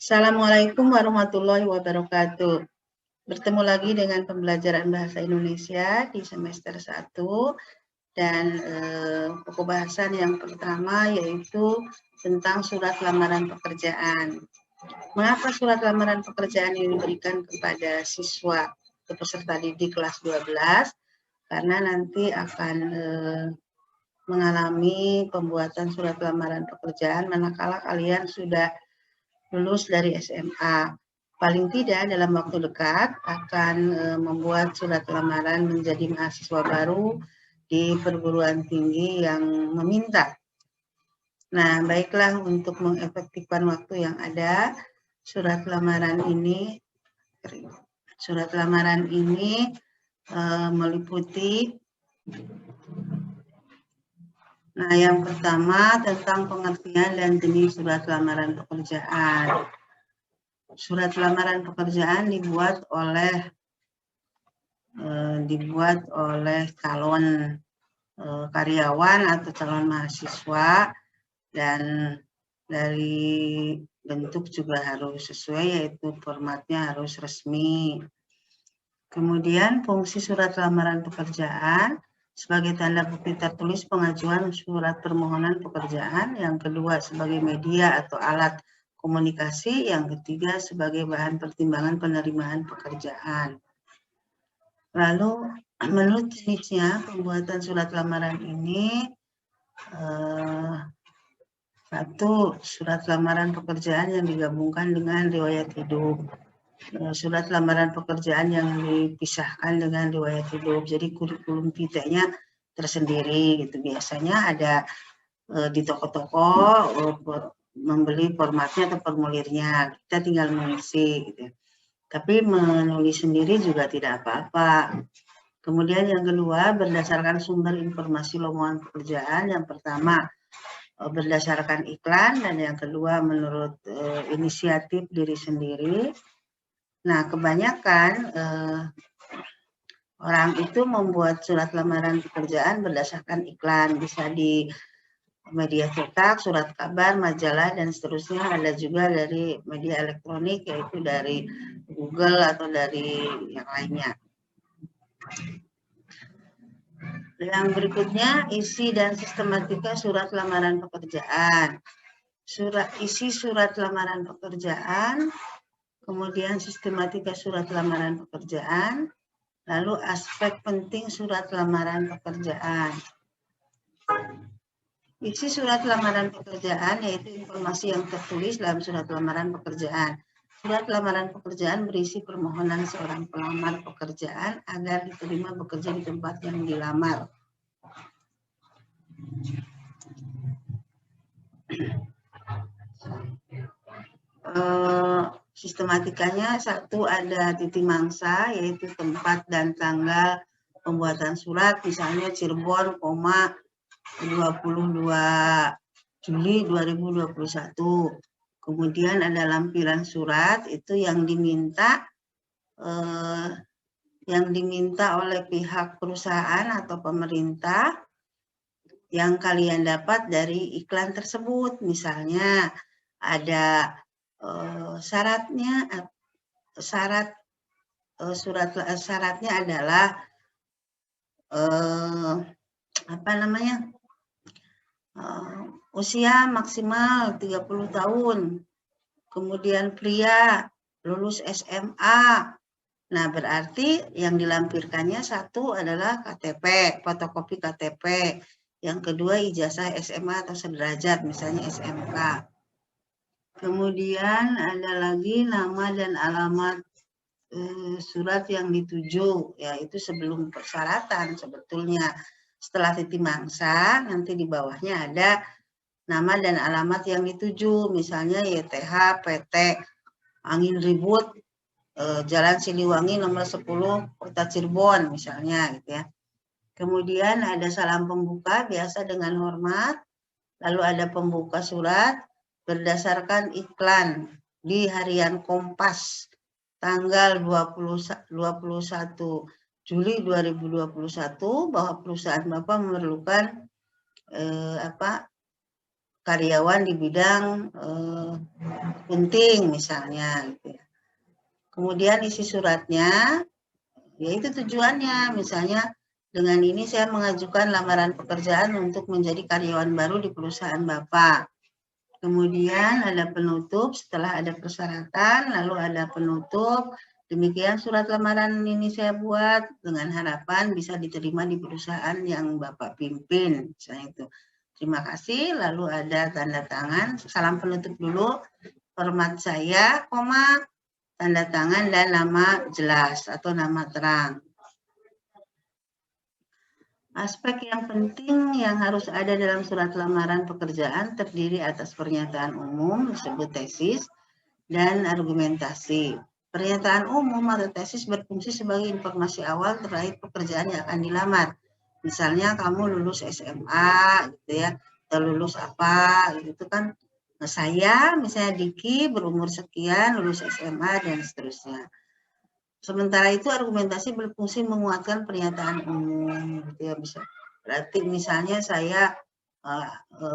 Assalamualaikum warahmatullahi wabarakatuh. Bertemu lagi dengan pembelajaran bahasa Indonesia di semester 1 dan pokok bahasan yang pertama yaitu tentang surat lamaran pekerjaan. Mengapa surat lamaran pekerjaan ini diberikan kepada siswa atau peserta didik kelas 12? Karena nanti akan mengalami pembuatan surat lamaran pekerjaan manakala kalian sudah lulus dari SMA. Paling tidak dalam waktu dekat akan membuat surat lamaran menjadi mahasiswa baru di perguruan tinggi yang meminta. Nah, baiklah, untuk mengefektifkan waktu yang ada, surat lamaran ini meliputi. Nah, yang pertama tentang pengertian dan jenis surat lamaran pekerjaan. Surat lamaran pekerjaan dibuat oleh calon karyawan atau calon mahasiswa, dan dari bentuk juga harus sesuai, yaitu formatnya harus resmi. Kemudian fungsi surat lamaran pekerjaan sebagai tanda bukti tertulis pengajuan surat permohonan pekerjaan, yang kedua sebagai media atau alat komunikasi, yang ketiga sebagai bahan pertimbangan penerimaan pekerjaan. Lalu menurut jenisnya pembuatan surat lamaran ini, satu, surat lamaran pekerjaan yang digabungkan dengan riwayat hidup. Surat lamaran pekerjaan yang dipisahkan dengan riwayat hidup. Jadi kurikulum vitae-nya tersendiri gitu. Biasanya ada di toko-toko membeli formatnya atau formulirnya. Kita tinggal mengisi gitu. Tapi menulis sendiri juga tidak apa-apa. Kemudian yang kedua, berdasarkan sumber informasi lowongan pekerjaan. Yang pertama berdasarkan iklan, dan yang kedua menurut inisiatif diri sendiri. Nah, kebanyakan orang itu membuat surat lamaran pekerjaan berdasarkan iklan, bisa di media cetak, surat kabar, majalah, dan seterusnya. Ada juga dari media elektronik, yaitu dari Google atau dari yang lainnya. Yang berikutnya, isi dan sistematika surat lamaran pekerjaan. Isi surat lamaran pekerjaan, kemudian sistematika surat lamaran pekerjaan, lalu aspek penting surat lamaran pekerjaan. Isi surat lamaran pekerjaan yaitu informasi yang tertulis dalam surat lamaran pekerjaan. Surat lamaran pekerjaan berisi permohonan seorang pelamar pekerjaan agar diterima bekerja di tempat yang dilamar. Sistematikanya, satu, ada titik mangsa, yaitu tempat dan tanggal pembuatan surat, misalnya Cirebon, 22 Juli 2021. Kemudian ada lampiran surat, itu yang diminta oleh pihak perusahaan atau pemerintah yang kalian dapat dari iklan tersebut. Misalnya ada syaratnya adalah usia maksimal 30 tahun, kemudian pria, lulus SMA. Nah, berarti yang dilampirkannya satu adalah KTP, fotokopi KTP. Yang kedua ijazah SMA atau sederajat, misalnya SMK. Kemudian ada lagi nama dan alamat surat yang dituju, ya itu sebelum persyaratan sebetulnya. Setelah titik mangsa, nanti di bawahnya ada nama dan alamat yang dituju, misalnya YTH PT Angin Ribut, Jalan Siliwangi nomor 10, Kota Cirebon misalnya gitu ya. Kemudian ada salam pembuka biasa dengan hormat, lalu ada pembuka surat berdasarkan iklan di harian Kompas tanggal 21 Juli 2021 bahwa perusahaan Bapak memerlukan karyawan di bidang akunting misalnya gitu ya. Kemudian isi suratnya, yaitu tujuannya, misalnya dengan ini saya mengajukan lamaran pekerjaan untuk menjadi karyawan baru di perusahaan Bapak. Kemudian ada penutup, setelah ada persyaratan, lalu ada penutup. Demikian surat lamaran ini saya buat dengan harapan bisa diterima di perusahaan yang Bapak pimpin. Misalnya itu. Terima kasih, lalu ada tanda tangan, salam penutup dulu, hormat saya, koma, tanda tangan dan nama jelas atau nama terang. Aspek yang penting yang harus ada dalam surat lamaran pekerjaan terdiri atas pernyataan umum, disebut tesis, dan argumentasi. Pernyataan umum atau tesis berfungsi sebagai informasi awal terkait pekerjaan yang akan dilamar. Misalnya kamu lulus SMA, gitu ya, atau lulus apa, gitu kan. Nah, saya, misalnya Diki, berumur sekian, lulus SMA, dan seterusnya. Sementara itu argumentasi berfungsi menguatkan pernyataan umum, gitu ya, bisa. Berarti misalnya saya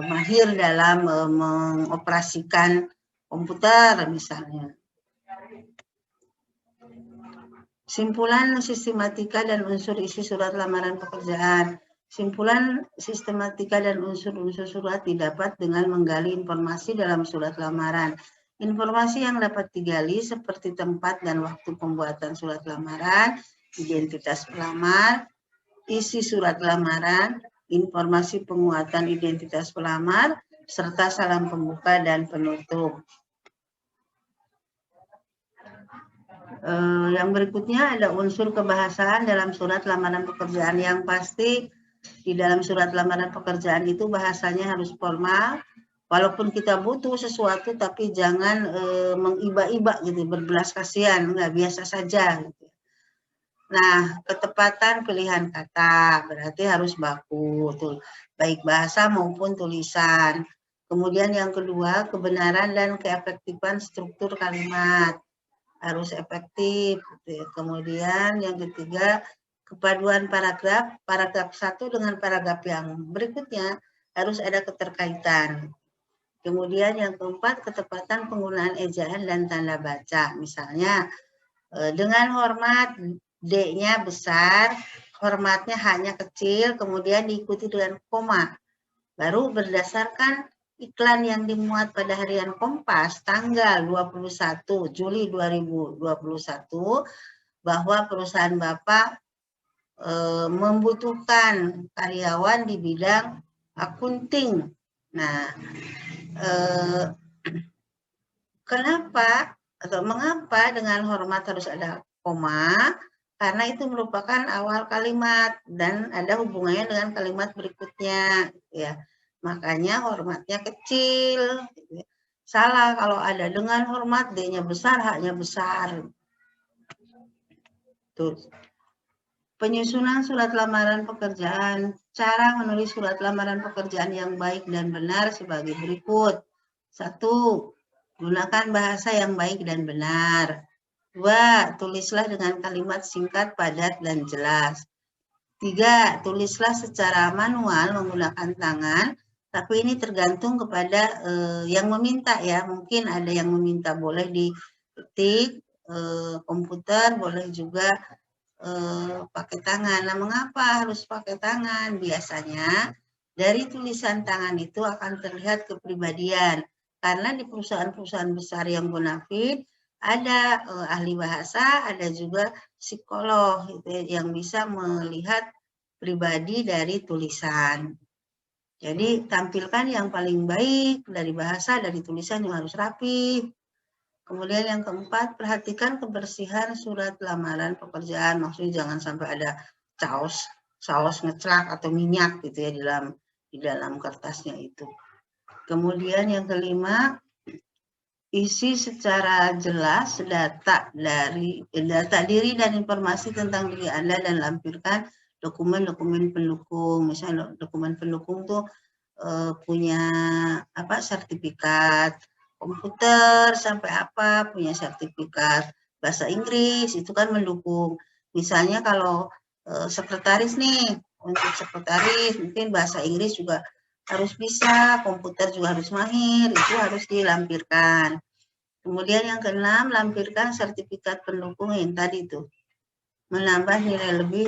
mahir dalam mengoperasikan komputer misalnya. Simpulan sistematika dan unsur isi surat lamaran pekerjaan. Simpulan sistematika dan unsur-unsur surat didapat dengan menggali informasi dalam surat lamaran. Informasi yang dapat digali seperti tempat dan waktu pembuatan surat lamaran, identitas pelamar, isi surat lamaran, informasi penguatan identitas pelamar, serta salam pembuka dan penutup. Yang berikutnya ada unsur kebahasaan dalam surat lamaran pekerjaan. Yang pasti di dalam surat lamaran pekerjaan itu bahasanya harus formal. Walaupun kita butuh sesuatu, tapi jangan mengiba-iba gitu, berbelas kasihan, nggak, biasa saja. Gitu. Nah, ketepatan pilihan kata berarti harus baku, tuh, baik bahasa maupun tulisan. Kemudian yang kedua, kebenaran dan keefektifan struktur kalimat. Harus efektif. Kemudian yang ketiga, kepaduan paragraf 1 dengan paragraf yang berikutnya harus ada keterkaitan. Kemudian yang keempat, ketepatan penggunaan ejaan dan tanda baca. Misalnya, dengan hormat, D-nya besar, hormatnya hanya kecil, kemudian diikuti dengan koma. Baru berdasarkan iklan yang dimuat pada harian Kompas tanggal 21 Juli 2021 bahwa perusahaan Bapak membutuhkan karyawan di bidang akunting. Nah, kenapa atau mengapa dengan hormat harus ada koma? Karena itu merupakan awal kalimat dan ada hubungannya dengan kalimat berikutnya, ya. Makanya hormatnya kecil. Salah kalau ada dengan hormat, D-nya besar, H-nya besar. Tuh. Penyusunan surat lamaran pekerjaan. Cara menulis surat lamaran pekerjaan yang baik dan benar sebagai berikut. 1. Gunakan bahasa yang baik dan benar. 2. Tulislah dengan kalimat singkat, padat, dan jelas. 3. Tulislah secara manual menggunakan tangan. Tapi ini tergantung kepada yang meminta ya. Mungkin ada yang meminta boleh diketik komputer, boleh juga pakai tangan. Nah, mengapa harus pakai tangan? Biasanya dari tulisan tangan itu akan terlihat kepribadian. Karena di perusahaan-perusahaan besar yang bonafit ada ahli bahasa, ada juga psikolog gitu, yang bisa melihat pribadi dari tulisan. Jadi tampilkan yang paling baik dari bahasa, dari tulisan yang harus rapi. Kemudian yang keempat, perhatikan kebersihan surat lamaran pekerjaan. Maksudnya jangan sampai ada saus ngecelak atau minyak gitu ya di dalam kertasnya itu. Kemudian yang kelima, isi secara jelas data diri dan informasi tentang diri Anda dan lampirkan dokumen-dokumen pendukung. Misalnya dokumen pendukung tuh punya sertifikat komputer sampai apa, punya sertifikat bahasa Inggris, itu kan mendukung. Misalnya kalau sekretaris nih, untuk sekretaris mungkin bahasa Inggris juga harus bisa, komputer juga harus mahir, itu harus dilampirkan. Kemudian yang keenam, lampirkan sertifikat pendukung yang tadi tuh, menambah nilai lebih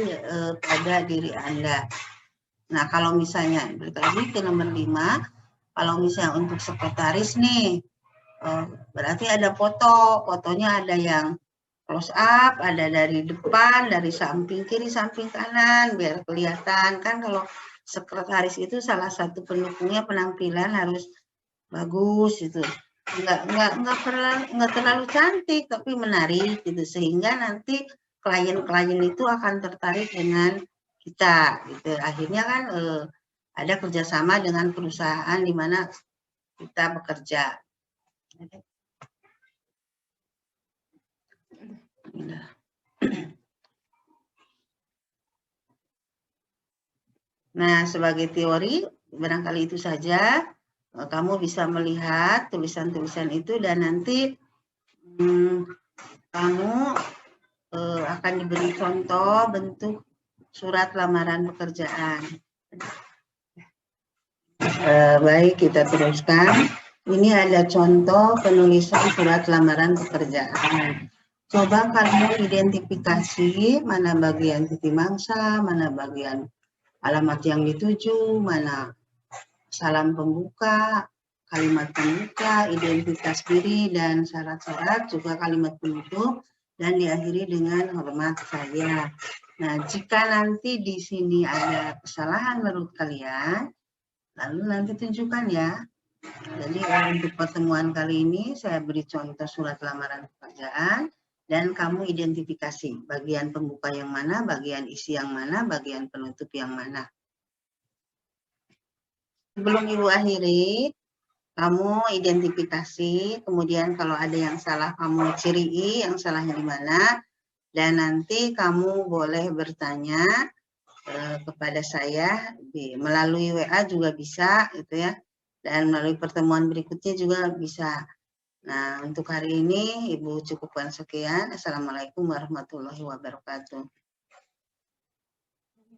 pada diri Anda. Nah, kalau misalnya, balik lagi ke nomor 5, kalau misalnya untuk sekretaris nih, berarti ada fotonya ada yang close up, ada dari depan, dari samping kiri, samping kanan, biar kelihatan. Kan kalau sekretaris itu salah satu pendukungnya penampilan harus bagus gitu. Nggak terlalu cantik, tapi menarik gitu. Sehingga nanti klien-klien itu akan tertarik dengan kita gitu. Akhirnya kan ada kerjasama dengan perusahaan di mana kita bekerja. Nah, sebagai teori, barangkali itu saja. Kamu bisa melihat tulisan-tulisan itu dan nanti kamu akan diberi contoh bentuk surat lamaran pekerjaan. Baik, kita teruskan. Ini ada contoh penulisan surat lamaran pekerjaan. Coba kamu identifikasi mana bagian titik mangsa, mana bagian alamat yang dituju, mana salam pembuka, kalimat pembuka, identitas diri, dan syarat-syarat, juga kalimat penutup, dan diakhiri dengan hormat saya. Nah, jika nanti di sini ada kesalahan menurut kalian, lalu nanti tunjukkan ya. Jadi untuk pertemuan kali ini saya beri contoh surat lamaran pekerjaan dan kamu identifikasi bagian pembuka yang mana, bagian isi yang mana, bagian penutup yang mana. Sebelum Ibu akhiri, kamu identifikasi, kemudian kalau ada yang salah kamu cirii yang salahnya di mana, dan nanti kamu boleh bertanya kepada saya melalui WA juga bisa gitu ya. Dan melalui pertemuan berikutnya juga bisa. Nah, untuk hari ini Ibu cukupkan sekian. Assalamualaikum warahmatullahi wabarakatuh.